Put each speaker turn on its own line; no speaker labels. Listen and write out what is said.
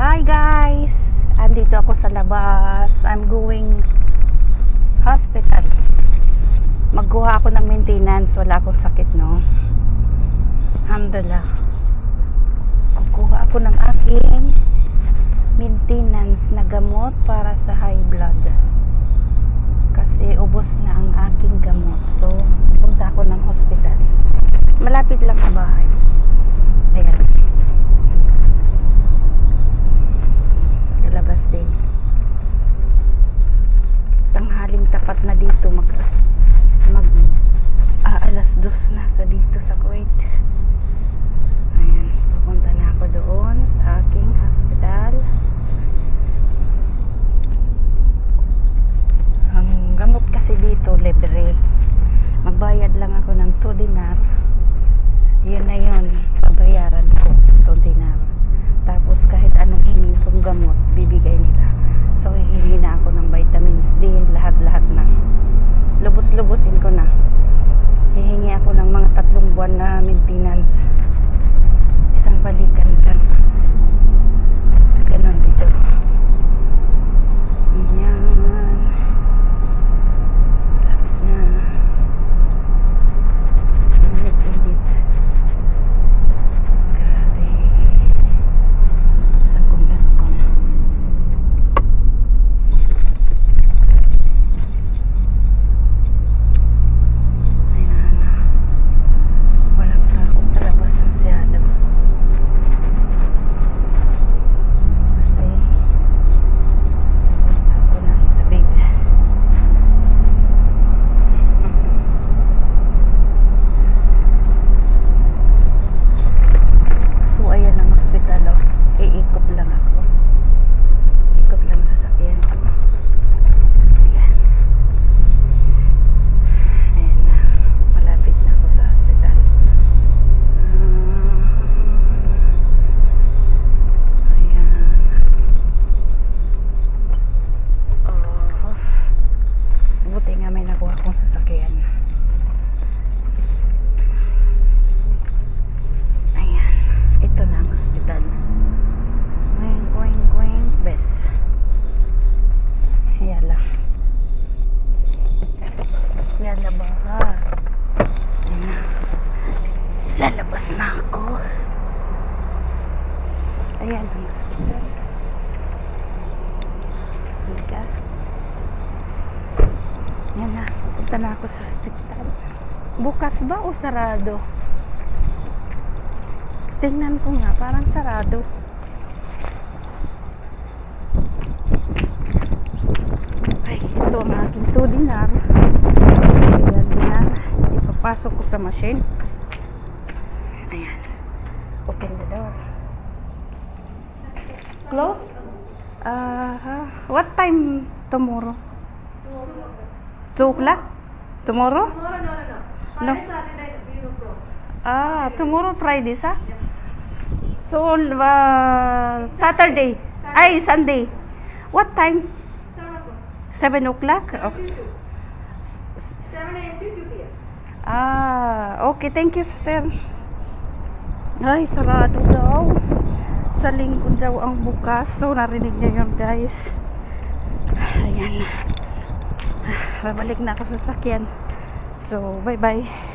Hi guys! Andito ako sa labas. I'm going hospital. Magkuha ako ng maintenance. Wala akong sakit, no? Alhamdulillah. Kukuha ako ng aking maintenance na gamot para sa high blood. Kasi ubos na ang aking gamot. So, punta ako ng hospital. Malapit lang sa bahay. Ayan. Labas din. Tanghaling tapat na dito mag alas 2 na sa dito sa Kuwait. Ayan, pupunta na ako doon sa aking hospital. Ang gamot kasi dito libre. Magbayad lang ako ng 2 dinar. Yun na yun, babayaran ko 2 dinar. Tapos kahit anong hingin kong gamot, bibigay nila. So, hihingi na ako ng vitamins din, lahat-lahat na. Lubos-lubosin ko na. Hihingi ako ng mga 3 buwan na maintenance. Isang balikan lang. Ganon dito. Ayan. Lapit na. Init-init. Lalabas na ako. Ayan ang hospital. Halika. Ayan na. Punta na ako sa hospital. Bukas ba o sarado? Tingnan ko nga. Parang sarado. Ay, ito ang aking 2 dinar. So, 1 dinar. Ipapasok ko sa machine. Ayan. Open the door. Close? What time tomorrow? 2 o'clock? Tomorrow? No. Tomorrow Friday, sa? So, Saturday. Ay, Sunday. What time? 7 o'clock? Okay.
7 a.m. to 2 p.m.
Okay. Thank you, sister. Ay, sarado daw. Sa linggo daw ang bukas. So, narinig niya yun, guys. Ayan. Babalik na ako sa sasakyan. So, bye-bye.